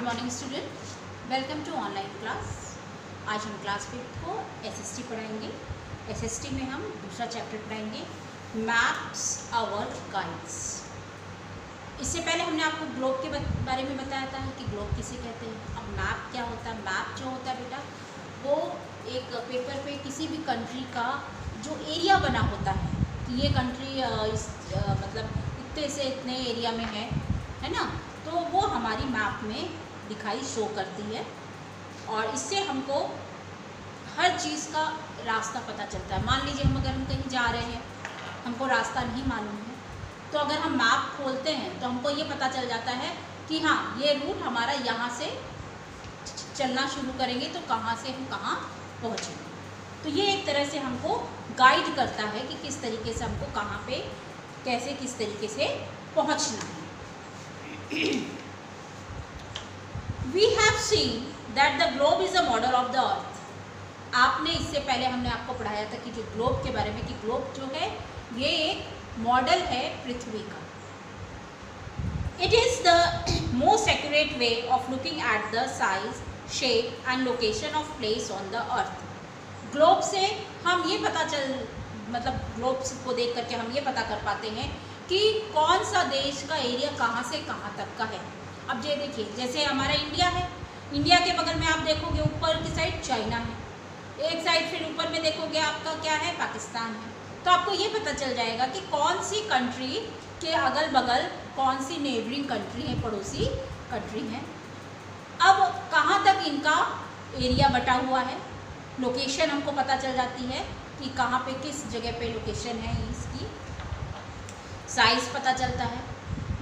Good morning student, welcome to online class. आज हम class 5 को एसएसटी पढ़ाएंगे। एसएसटी में हम दूसरा चैप्टर पढ़ाएंगे, मैप्स आवर गाइड्स। इससे पहले हमने आपको ग्लोब के बारे में बताया था कि ग्लोब किसे कहते हैं। अब मैप क्या होता है? मैप जो होता है बेटा, वो एक पेपर पे किसी भी कंट्री का जो एरिया बना होता है कि ये कंट्री मतलब इतने से इतने एरिया में है ना, तो वो हमारी मैप में दिखाई शो करती है और इससे हमको हर चीज़ का रास्ता पता चलता है। मान लीजिए हम कहीं जा रहे हैं, हमको रास्ता नहीं मालूम है, तो अगर हम मैप खोलते हैं तो हमको ये पता चल जाता है कि हाँ, ये रूट हमारा यहाँ से चलना शुरू करेंगे तो कहाँ से हम कहाँ पहुँचेंगे। तो ये एक तरह से हमको गाइड करता है कि किस तरीके से हमको कहाँ पे कैसे किस तरीके से पहुँचना है। We have seen that the globe is a model of the earth. आपने इससे पहले हमने आपको पढ़ाया था कि जो ग्लोब के बारे में, कि ग्लोब जो है ये एक मॉडल है पृथ्वी का। It is the most accurate way of looking at the size, shape and location of place on the earth. Globe से हम ये पता मतलब ग्लोब को देख करके हम ये पता कर पाते हैं कि कौन सा देश का एरिया कहाँ से कहाँ तक का है। अब ये देखिए, जैसे हमारा इंडिया है, इंडिया के बगल में आप देखोगे ऊपर की साइड चाइना है, एक साइड फिर ऊपर में देखोगे आपका क्या है, पाकिस्तान है। तो आपको ये पता चल जाएगा कि कौन सी कंट्री के अगल बगल कौन सी नेबरिंग कंट्री है, पड़ोसी कंट्री है। अब कहाँ तक इनका एरिया बटा हुआ है, लोकेशन हमको पता चल जाती है कि कहाँ पे किस जगह पे लोकेशन है इसकी। साइज़ पता चलता है,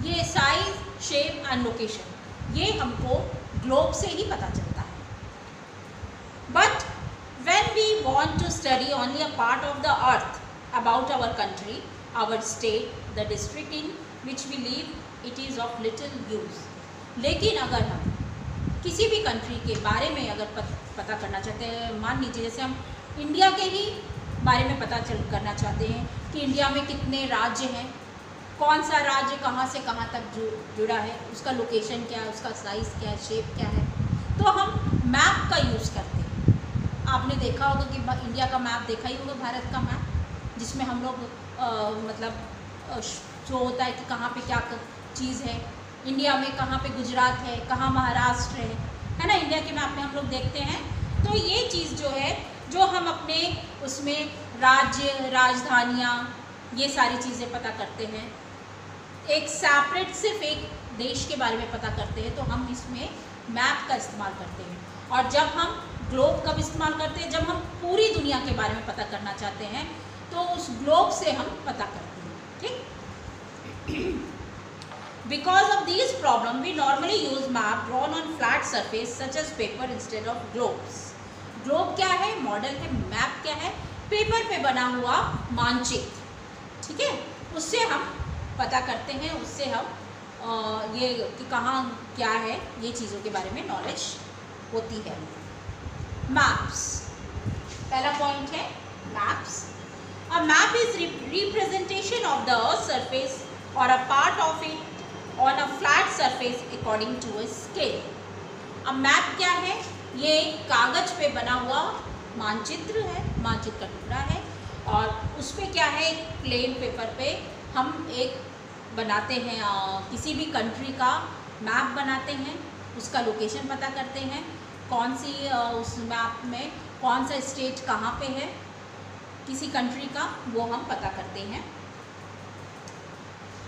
ये साइज़, शेप एंड लोकेशन ये हमको ग्लोब से ही पता चलता है। But when we want to study only a part of the earth about our country, our state, the district in which we live, it is of little use. लेकिन अगर हम किसी भी कंट्री के बारे में अगर पता करना चाहते हैं, मान लीजिए जैसे हम इंडिया के ही बारे में पता करना चाहते हैं कि इंडिया में कितने राज्य हैं, कौन सा राज्य कहाँ से कहाँ तक जुड़ा है, उसका लोकेशन क्या है, उसका साइज़ क्या है, शेप क्या है, तो हम मैप का यूज़ करते हैं। आपने देखा होगा कि इंडिया का मैप देखा ही होगा, भारत का मैप, जिसमें हम लोग मतलब जो होता है कि कहाँ पे क्या चीज़ है, इंडिया में कहाँ पे गुजरात है, कहाँ महाराष्ट्र है ना। इंडिया के मैप में हम लोग देखते हैं। तो ये चीज़ जो है, जो हम अपने उसमें राज्य, राजधानियाँ, ये सारी चीज़ें पता करते हैं, एक सेपरेट सिर्फ एक देश के बारे में पता करते हैं, तो हम इसमें मैप का इस्तेमाल करते हैं। और जब हम ग्लोब कब इस्तेमाल करते हैं, जब हम पूरी दुनिया के बारे में पता करना चाहते हैं, तो उस ग्लोब से हम पता करते हैं। ठीक। Because of these problem, we normally use map drawn on flat surface such as paper instead of globes. Globe क्या है? मॉडल है। मैप क्या है? पेपर पे बना हुआ मानचित्र। ठीक है, उससे हम पता करते हैं, उससे हम ये कि कहाँ क्या है, ये चीज़ों के बारे में नॉलेज होती है। मैप्स, पहला पॉइंट है maps. A map is representation of the earth surface or a part of it on a flat surface according to a scale. अब मैप क्या है? ये कागज पे बना हुआ मानचित्र है, मानचित्र का टुकड़ा है, और उस पे क्या है, प्लेन पेपर पे हम एक बनाते हैं, किसी भी कंट्री का मैप बनाते हैं, उसका लोकेशन पता करते हैं, कौन सी उस मैप में कौन सा स्टेट कहाँ पे है किसी कंट्री का, वो हम पता करते हैं।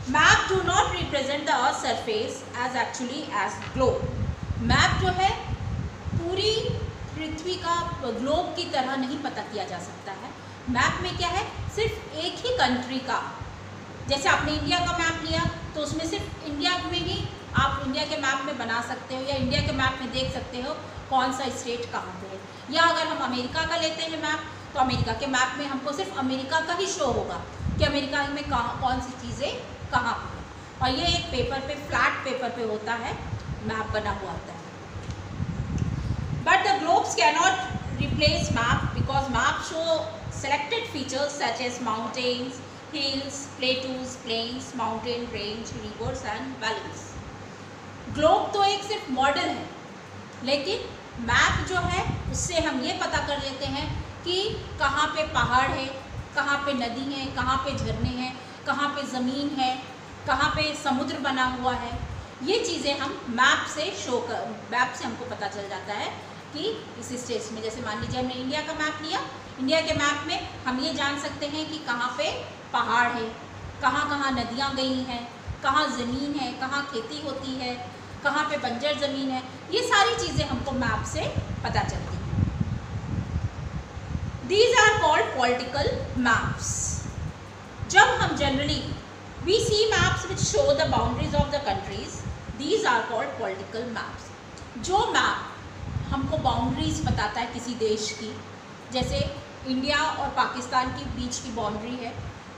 Map do not represent the earth surface as actually as globe. Map जो है पूरी पृथ्वी का ग्लोब की तरह नहीं पता किया जा सकता है। मैप में क्या है, सिर्फ एक ही कंट्री का, जैसे आपने इंडिया का मैप लिया तो उसमें सिर्फ इंडिया में ही आप इंडिया के मैप में बना सकते हो, या इंडिया के मैप में देख सकते हो कौन सा स्टेट कहाँ पे है। या अगर हम अमेरिका का लेते हैं मैप, तो अमेरिका के मैप में हमको सिर्फ अमेरिका का ही शो होगा कि अमेरिका में कौन सी चीज़ें कहाँ पे है। और ये एक पेपर पे, फ्लैट पेपर पे होता है, मैप बना हुआ होता है। But the globes can not replace map because map show selected features such as mountains, hills, plateaus, plains, mountain range, rivers and valleys. Globe तो एक सिर्फ मॉडल है, लेकिन मैप जो है उससे हम ये पता कर लेते हैं कि कहाँ पे पहाड़ है, कहाँ पे नदी है, कहाँ पे झरने हैं, कहाँ पे ज़मीन है, कहाँ पे समुद्र बना हुआ है। ये चीज़ें हम मैप से मैप से हमको पता चल जाता है कि इस स्टेज में, जैसे मान लीजिए हमने इंडिया का मैप लिया, इंडिया के मैप में हम ये जान सकते हैं कि कहाँ पे पहाड़ है, कहाँ कहाँ नदियाँ गई हैं, कहाँ ज़मीन है, कहाँ खेती होती है, कहाँ पे बंजर ज़मीन है। ये सारी चीज़ें हमको मैप से पता चलती हैं। These are called political maps. जब हम generally we see maps which show the boundaries of the countries, these are called political maps. जो मैप हमको बाउंड्रीज बताता है किसी देश की, जैसे इंडिया और पाकिस्तान के बीच की बाउंड्री है,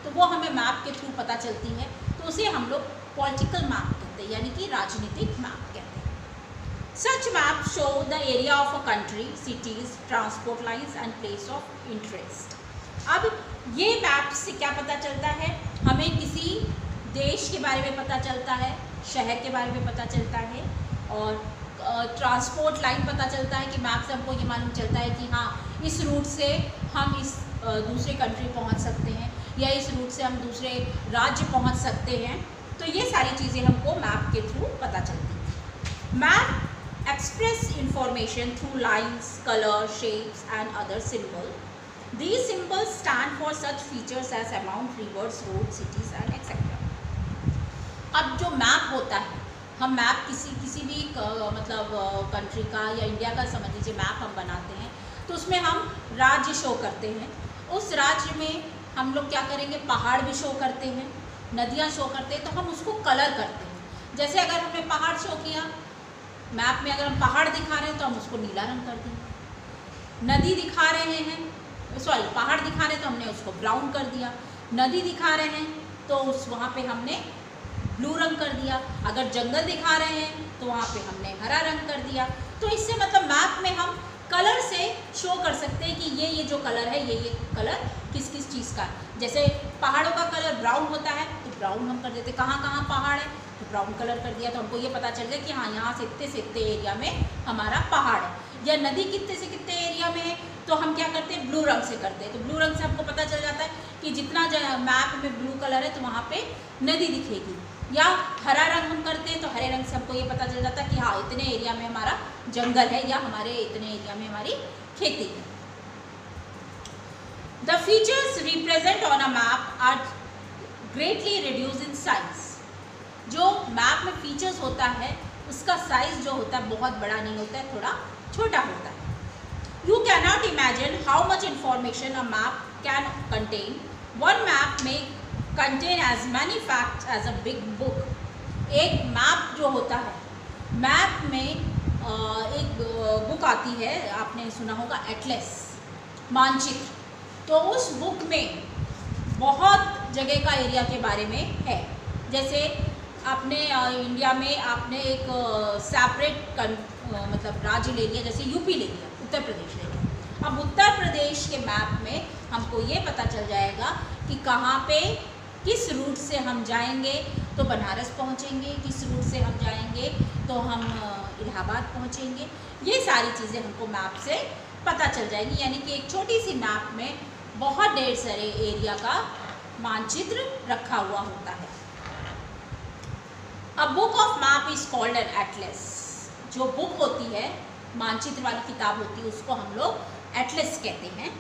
तो वो हमें मैप के थ्रू पता चलती है, तो उसे हम लोग पॉलिटिकल मैप कहते हैं, यानी कि राजनीतिक मैप कहते हैं। Such maps show the area of a country, cities, transport lines and place of interest. अब ये मैप से क्या पता चलता है, हमें किसी देश के बारे में पता चलता है, शहर के बारे में पता चलता है, और ट्रांसपोर्ट लाइन पता चलता है कि मैप से हमको ये मालूम चलता है कि हाँ इस रूट से हम इस दूसरे कंट्री पहुंच सकते हैं, या इस रूट से हम दूसरे राज्य पहुंच सकते हैं। तो ये सारी चीज़ें हमको मैप के थ्रू पता चलती हैं। Map express information through lines, colour, shapes and other symbol. These symbols stand for such features as amount, rivers, roads, cities and etc. अब जो मैप होता है, हम मैप किसी भी मतलब कंट्री का या इंडिया का समझ लीजिए मैप हम बनाते हैं, तो उसमें हम राज्य शो करते हैं। उस राज्य में हम लोग क्या करेंगे, पहाड़ भी शो करते हैं, नदियाँ शो करते हैं, तो हम उसको कलर करते हैं। जैसे अगर हमने पहाड़ शो किया मैप में, अगर हम पहाड़ दिखा रहे हैं तो हम उसको नीला रंग कर देंगे। नदी दिखा रहे हैं, सॉरी पहाड़ दिखा रहे हैं तो हमने उसको ब्राउन कर दिया। नदी दिखा रहे हैं तो उस वहाँ पे हमने ब्लू रंग कर दिया। अगर जंगल दिखा रहे हैं तो वहाँ पे हमने हरा रंग कर दिया। तो इससे मतलब मैप में हम कलर से शो कर सकते हैं कि ये जो कलर है, ये कलर किस किस चीज़ का। जैसे पहाड़ों का कलर ब्राउन होता है तो ब्राउन हम कर देते, कहाँ कहाँ पहाड़ है तो ब्राउन कलर कर दिया, तो हमको ये पता चल गया कि हाँ यहाँ से इतने एरिया में हमारा पहाड़ है। या नदी कितने से कितने एरिया में है तो हम क्या करते हैं, ब्लू रंग से करते हैं। तो ब्लू रंग से हमको पता चल जाता है कि जितना मैप में ब्लू कलर है तो वहाँ पे नदी दिखेगी। या हरा रंग हम करते हैं तो हरे रंग से हमको ये पता चल जाता है कि हाँ इतने एरिया में हमारा जंगल है या हमारे इतने एरिया में हमारी खेती है। The features represent on a map are greatly reduced in size. जो मैप में फीचर्स होता है उसका साइज जो होता है बहुत बड़ा नहीं होता है, थोड़ा छोटा होता है। You cannot imagine how much information a map can contain. One map may contain as many facts as a big book. एक मैप जो होता है, मैप में एक बुक आती है, आपने सुना होगा एटलस, मानचित्र। तो उस बुक में बहुत जगह का एरिया के बारे में है। जैसे आपने इंडिया में आपने एक सेपरेट मतलब राज्य ले लिया, जैसे यूपी ले लिया, उत्तर प्रदेश ले लिया। अब उत्तर प्रदेश के मैप में हमको ये पता चल जाएगा कि कहाँ पे किस रूट से हम जाएंगे तो बनारस पहुँचेंगे, किस रूट से हम जाएंगे तो हम इलाहाबाद पहुँचेंगे। ये सारी चीज़ें हमको मैप से पता चल जाएगी, यानी कि एक छोटी सी मैप में बहुत ढेर सारे एरिया का मानचित्र रखा हुआ होता है। A book of map is called an Atlas. जो बुक होती है, मानचित्र वाली किताब होती है, उसको हम लोग एटलस कहते हैं।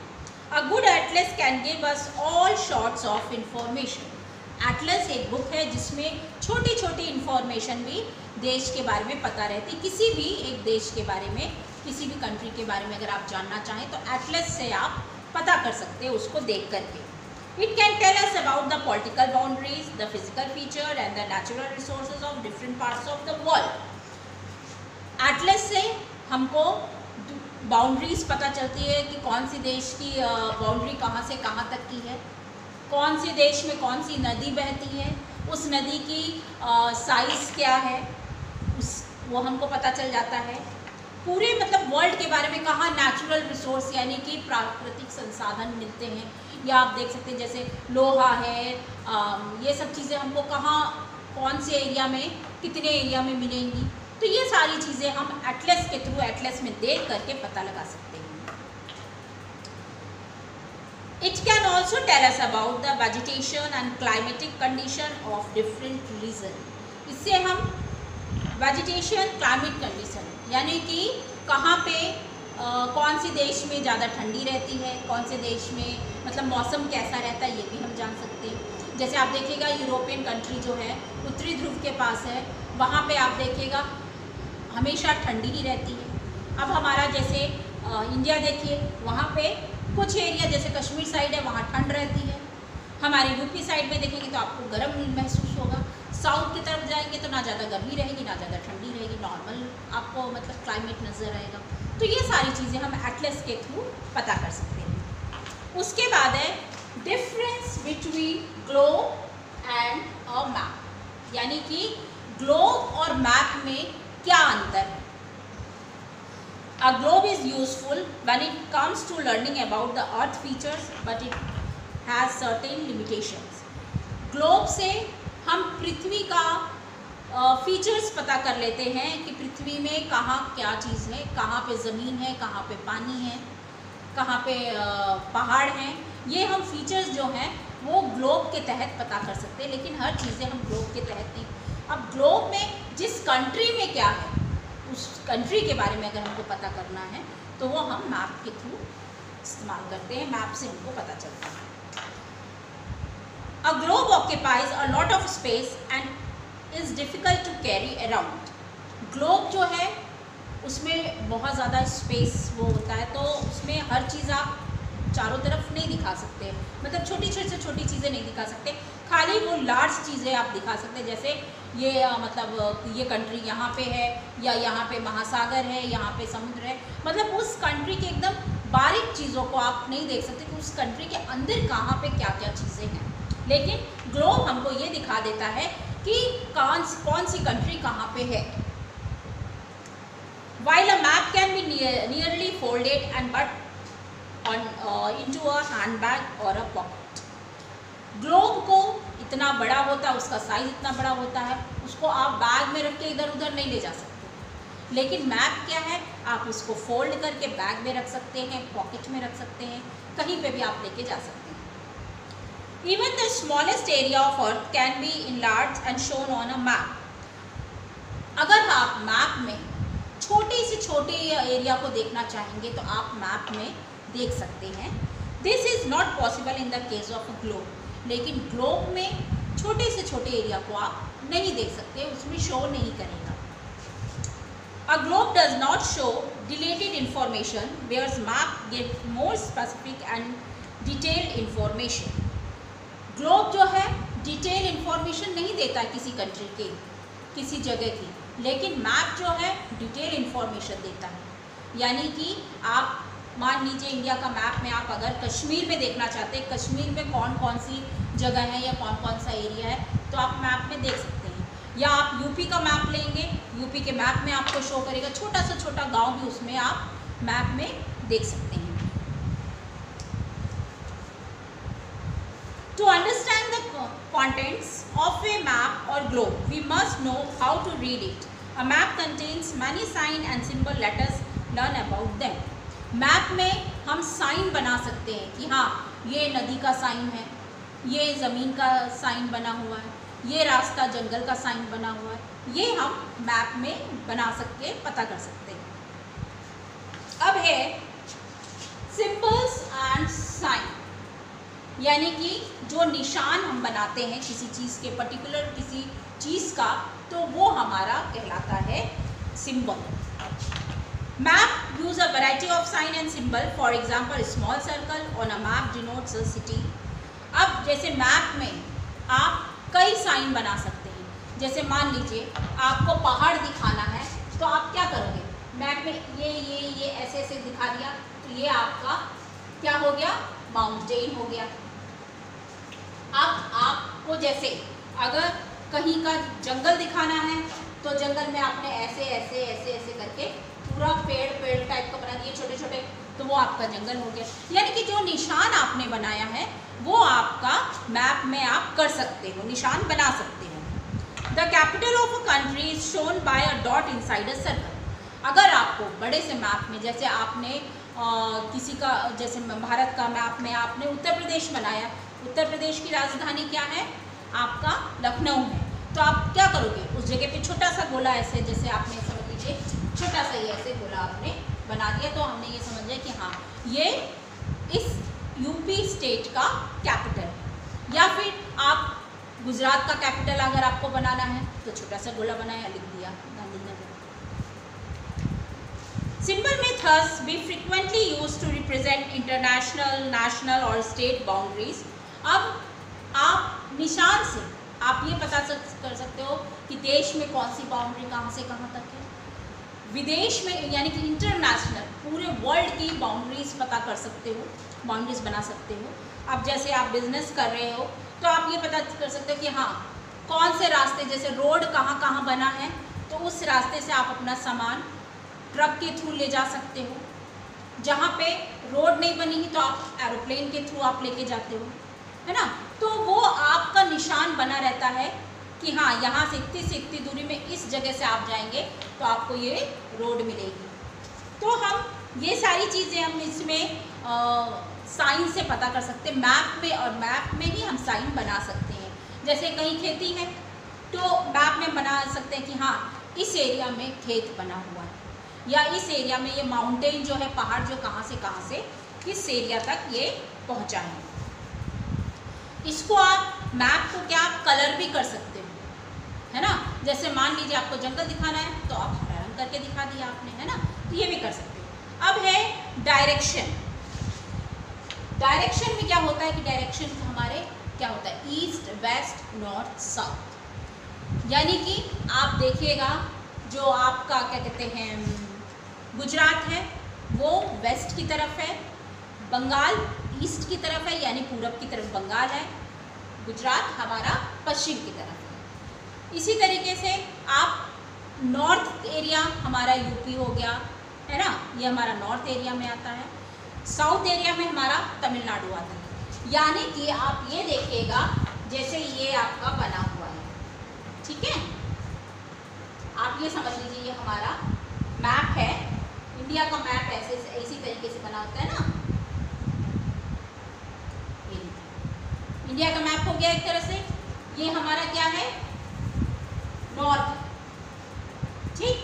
A good atlas can give us all sorts of information. Atlas एक बुक है जिसमें छोटी छोटी इंफॉर्मेशन भी देश के बारे में पता रहती। किसी भी एक देश के बारे में, किसी भी कंट्री के बारे में अगर आप जानना चाहें तो एटलस से आप पता कर सकते हैं उसको देख करके। It can tell us about the political boundaries, the physical feature and the natural resources of different parts of the world. Atlas से हमको बाउंड्रीज पता चलती है कि कौन सी देश की बाउंड्री कहाँ से कहाँ तक की है, कौन सी देश में कौन सी नदी बहती है, उस नदी की साइज़ क्या है, वो हमको पता चल जाता है। पूरे मतलब वर्ल्ड के बारे में, कहाँ नेचुरल रिसोर्स यानी कि प्राकृतिक संसाधन मिलते हैं, या आप देख सकते हैं जैसे लोहा है, ये सब चीज़ें हमको कहाँ कौन से एरिया में कितने एरिया में मिलेंगी। तो ये सारी चीज़ें हम एटलस के थ्रू, एटलस में देख करके पता लगा सकते हैं। It can also tell us about the vegetation and climatic condition of different region। इससे हम vegetation, climate condition यानी कि कहाँ पे कौन से देश में ज़्यादा ठंडी रहती है, कौन से देश में मतलब मौसम कैसा रहता है, ये भी हम जान सकते हैं। जैसे आप देखिएगा यूरोपियन कंट्री जो है उत्तरी ध्रुव के पास है, वहाँ पे आप देखिएगा हमेशा ठंडी ही रहती है। अब हमारा जैसे इंडिया देखिए, वहाँ पे कुछ एरिया जैसे कश्मीर साइड है वहाँ ठंड रहती है। हमारे यूपी साइड में देखेंगे तो आपको गर्म महसूस होगा। साउथ की तरफ जाएंगे तो ना ज़्यादा गर्मी रहेगी ना ज़्यादा ठंडी रहेगी, नॉर्मल आपको मतलब क्लाइमेट नज़र आएगा। तो ये सारी चीज़ें हम एटलस के थ्रू पता कर सकते हैं। उसके बाद है difference between globe and a map, यानी कि ग्लोब और मैप में क्या अंतर है। A globe is useful when it comes to learning about the earth features, but it has certain limitations। Globe से हम पृथ्वी का फीचर्स पता कर लेते हैं कि पृथ्वी में कहाँ क्या चीज़ है, कहाँ पे ज़मीन है, कहाँ पे पानी है, कहाँ पे पहाड़ हैं। ये हम फीचर्स जो हैं वो ग्लोब के तहत पता कर सकते हैं, लेकिन हर चीज़ें हम ग्लोब के तहत नहीं। अब ग्लोब में जिस कंट्री में क्या है उस कंट्री के बारे में अगर हमको पता करना है तो वो हम मैप के थ्रू इस्तेमाल करते हैं, मैप से हमको पता चलता है। A globe occupies a lot of space and is difficult to carry around। Globe जो है उसमें बहुत ज़्यादा स्पेस वो होता है, तो उसमें हर चीज़ आप चारों तरफ नहीं दिखा सकते, मतलब छोटी से छोटी चीज़ें नहीं दिखा सकते, खाली वो लार्ज चीज़ें आप दिखा सकते हैं। जैसे ये मतलब ये कंट्री यहाँ पे है, या यहाँ पे महासागर है, यहाँ पे समुद्र है, मतलब उस कंट्री के एकदम बारीक चीज़ों को आप नहीं देख सकते कि उस कंट्री के अंदर कहाँ पे क्या क्या चीज़ें हैं। लेकिन ग्लोब हमको ये दिखा देता है कि कौन सी कंट्री कहाँ पे है। While a map can be nearly folded and but into a handbag or a pocket। Globe को इतना बड़ा होता है, उसका साइज इतना बड़ा होता है, उसको आप बैग में रख के इधर उधर नहीं ले जा सकते। लेकिन मैप क्या है, आप उसको फोल्ड करके बैग में रख सकते हैं, पॉकेट में रख सकते हैं, कहीं पे भी आप लेके जा सकते हैं। Even the smallest area of earth can be enlarged and shown on a map। अगर आप मैप में छोटी से छोटे एरिया को देखना चाहेंगे तो आप मैप में देख सकते हैं। This is not possible in the case of a globe. लेकिन ग्लोब में छोटे से छोटे एरिया को आप नहीं देख सकते, उसमें शो नहीं करेगा। A globe does not show detailed information whereas map give more specific and detailed information. Globe जो है डिटेल इंफॉर्मेशन नहीं देता किसी कंट्री के, किसी जगह की, लेकिन मैप जो है डिटेल इंफॉर्मेशन देता है। यानी कि आप मान लीजिए इंडिया का मैप में आप अगर कश्मीर में देखना चाहते हैं, कश्मीर में कौन कौन सी जगह है या कौन कौन सा एरिया है, तो आप मैप में देख सकते हैं। या आप यूपी का मैप लेंगे, यूपी के मैप में आपको शो करेगा, छोटा से छोटा गांव भी उसमें आप मैप में देख सकते हैं। To understand the contents of a map or globe, we must know how to read it। A map contains many signs and symbols। Let us learn about them। Map में हम साइन बना सकते हैं कि हाँ ये नदी का साइन है, ये ज़मीन का साइन बना हुआ है, ये रास्ता जंगल का साइन बना हुआ है, ये हम मैप में बना सकते पता कर सकते हैं। अब है सिंबल्स एंड साइन, यानी कि जो निशान हम बनाते हैं किसी चीज़ के, पर्टिकुलर किसी चीज़ का, तो वो हमारा कहलाता है symbol. Map use a variety of sine and symbol. For example small circle on a map denotes a city. अब जैसे मैप में आप कई साइन बना सकते हैं। जैसे मान लीजिए आपको पहाड़ दिखाना है, तो आप क्या करोगे, मैप में ये ऐसे ऐसे दिखा दिया, तो ये आपका क्या हो गया, माउंटेन हो गया। अब आपको जैसे अगर कहीं का जंगल दिखाना है, तो जंगल में आपने ऐसे ऐसे ऐसे ऐसे करके पूरा पेड़ टाइप का बना दिए छोटे छोटे, तो वो आपका जंगल हो गया। यानी कि जो निशान आपने बनाया है वो आपका मैप में आप कर सकते हो, निशान बना सकते हो। The capital of a country is shown by a dot inside a circle. अगर आपको बड़े से मैप में, जैसे आपने किसी का, जैसे भारत का मैप में आपने उत्तर प्रदेश बनाया, उत्तर प्रदेश की राजधानी क्या है आपका लखनऊ है, तो आप क्या करोगे, उस जगह पे छोटा सा गोला ऐसे, जैसे आपने समझ लीजिए छोटा सा ही ऐसे गोला आपने बना दिया, तो हमने ये समझ लिया कि हाँ ये इस यूपी स्टेट का कैपिटल है। या फिर आप गुजरात का कैपिटल अगर आपको बनाना है तो छोटा सा गोला बनाया, लिख दिया Gandhinagar. Symbol methods we frequently use to represent international, national और स्टेट बाउंड्रीज। अब आप निशान से आप ये पता कर सकते हो कि देश में कौन सी बाउंड्री कहाँ से कहाँ तक है, विदेश में यानी कि इंटरनेशनल पूरे वर्ल्ड की बाउंड्रीज पता कर सकते हो, बाउंड्रीज बना सकते हो। अब जैसे आप बिजनेस कर रहे हो तो आप ये पता कर सकते हो कि हाँ कौन से रास्ते, जैसे रोड कहाँ कहाँ बना है तो उस रास्ते से आप अपना सामान ट्रक के थ्रू ले जा सकते हो। जहाँ पे रोड नहीं बनी है तो आप एरोप्लेन के थ्रू आप लेके जाते हो, है ना। तो वो आपका निशान बना रहता है कि हाँ यहाँ से इतनी दूरी में इस जगह से आप जाएंगे तो आपको ये रोड मिलेगी। तो हम ये सारी चीज़ें हम इसमें साइन से पता कर सकते हैं मैप में, और मैप में ही हम साइन बना सकते हैं। जैसे कहीं खेती है तो मैप में बना सकते हैं कि हाँ इस एरिया में खेत बना हुआ है, या इस एरिया में ये माउंटेन जो है, पहाड़ जो कहाँ से किस एरिया तक ये पहुँचा है। इसको आप मैप को क्या कलर भी कर सकते हो, है ना। जैसे मान लीजिए आपको जंगल दिखाना है तो आप हरा रंग करके दिखा दिया आपने, है ना, तो ये भी कर सकते हो। अब है डायरेक्शन। डायरेक्शन में क्या होता है कि डायरेक्शन हमारे क्या होता है, ईस्ट, वेस्ट, नॉर्थ, साउथ। यानी कि आप देखिएगा जो आपका क्या कहते हैं गुजरात है वो वेस्ट की तरफ है, बंगाल ईस्ट की तरफ है यानी पूरब की तरफ बंगाल है, गुजरात हमारा पश्चिम की तरफ है। इसी तरीके से आप नॉर्थ एरिया हमारा यूपी हो गया, है ना, ये हमारा नॉर्थ एरिया में आता है। साउथ एरिया में हमारा तमिलनाडु आता है। यानी कि आप ये देखिएगा जैसे ये आपका बना हुआ है, ठीक है। आप ये समझ लीजिए ये हमारा मैप है, इंडिया का मैप ऐसे इसी तरीके से बना होता है ना। इंडिया का मैप हो गया एक तरह से, ये हमारा क्या है नॉर्थ, ठीक,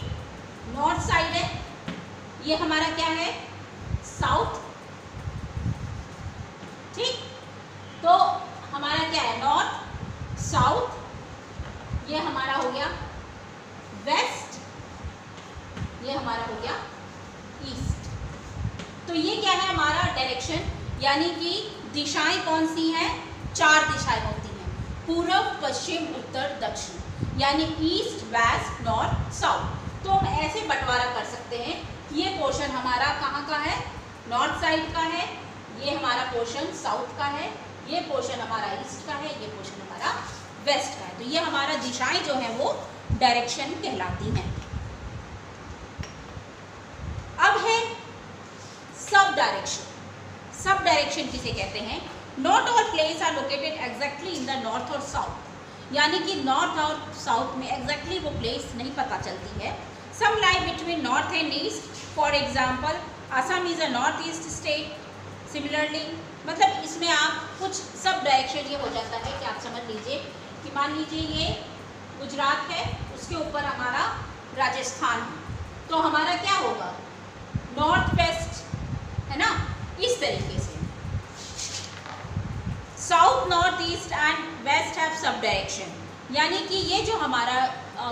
नॉर्थ साइड है। ये हमारा क्या है साउथ, ठीक। तो हमारा क्या है नॉर्थ, साउथ, ये हमारा हो गया वेस्ट, ये हमारा हो गया ईस्ट। तो ये क्या है हमारा डायरेक्शन, यानी कि दिशाएं कौन सी हैं, 4 दिशाएं होती हैं, पूर्व, पश्चिम, उत्तर, दक्षिण, यानी ईस्ट, वेस्ट, नॉर्थ, साउथ। तो हम ऐसे बंटवारा कर सकते हैं, ये पोर्शन हमारा कहाँ का है, नॉर्थ साइड का है, ये हमारा पोर्शन साउथ का है, ये पोर्शन हमारा ईस्ट का है, ये पोर्शन हमारा वेस्ट का है। तो ये हमारा दिशाएं जो है वो डायरेक्शन कहलाती हैं। अब है सब डायरेक्शन। सब डायरेक्शन किसे कहते हैं, not all places are located exactly in the north or south, यानी कि नॉर्थ और साउथ में एग्जैक्टली वो प्लेस नहीं पता चलती है। Some lie between north and east, for example Assam is a north east state. Similarly मतलब इसमें आप कुछ सब डायरेक्शन ये हो जाता है कि आप समझ लीजिए कि मान लीजिए ये गुजरात है, उसके ऊपर हमारा राजस्थान है, तो हमारा क्या होगा नॉर्थ वेस्ट, है ना, इस तरीके से। South, north, east and west have sub direction, यानी कि ये जो हमारा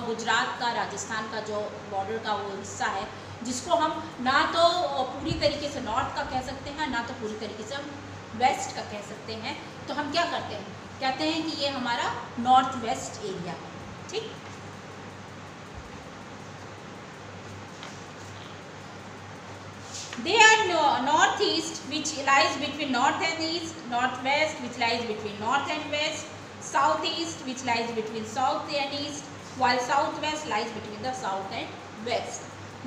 गुजरात का राजस्थान का जो बॉर्डर का वो हिस्सा है, जिसको हम ना तो पूरी तरीके से नॉर्थ का कह सकते हैं, ना तो पूरी तरीके से हम वेस्ट का कह सकते हैं। तो हम क्या करते हैं, कहते हैं कि ये हमारा नॉर्थ वेस्ट एरिया है, ठीक। They are north east which lies between north and east, north west which lies between north and west, south east which lies between south and east, while south west lies between the south and west।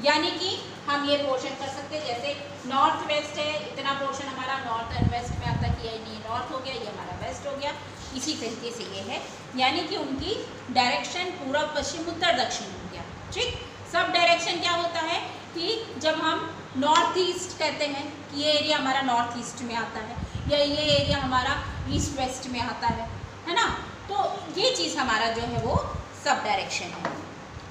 यानी कि हम ये portion कर सकते हैं, जैसे north west है, इतना पोर्शन हमारा नॉर्थ एंड वेस्ट में आता है कि ये नॉर्थ हो गया, ये हमारा वेस्ट हो गया। इसी तरीके से ये है, यानी कि उनकी डायरेक्शन पूर्व पश्चिम उत्तर दक्षिण हो गया। ठीक, सब डायरेक्शन क्या होता है कि जब हम नॉर्थ ईस्ट कहते हैं कि ये एरिया हमारा नॉर्थ ईस्ट में आता है या ये एरिया हमारा ईस्ट वेस्ट में आता है ना, तो ये चीज़ हमारा जो है वो सब डायरेक्शन है।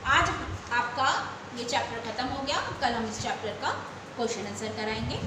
आज आपका ये चैप्टर खत्म हो गया, कल हम इस चैप्टर का क्वेश्चन आंसर कराएंगे।